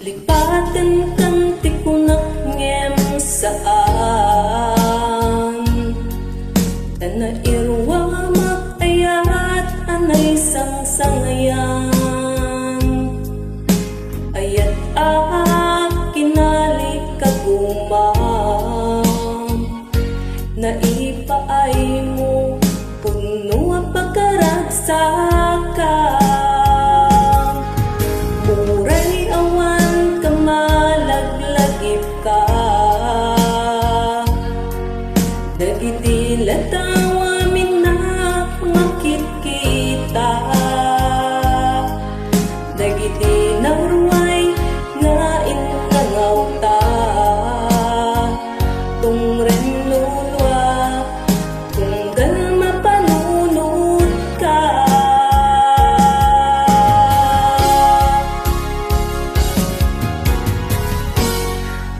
Lipatan kang tikunak ngem saan Tana irwa makayat anay sang-sangayan Ayat kinali kagumam Naipaay mo puno pagkaragsakan Muray awan kamalaglagip ka Dagiti latawa minak makikita Dagiti narway nga inangawta Tungren lulwa tunggal mapanunod ka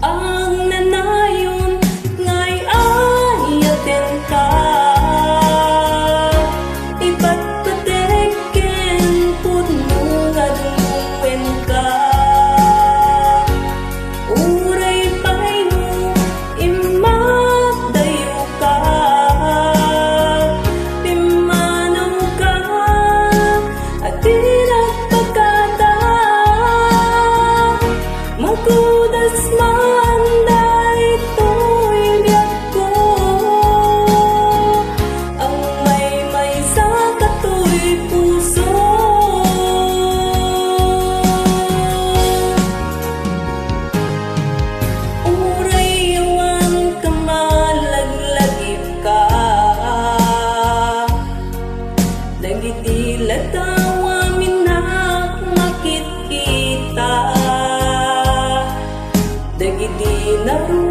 Ang nanayon ngay ayaten ka Iba't pateken puno nga dumuwen ka Uray pa'y mo imagdayo ka Pimanaw ka at tinagpagkata Magkudas man dahito'y biyak ko Ang may sa kato'y puso Uray awan kamalaglagip ka Dagiti latawa minak makikita Dagiti narwa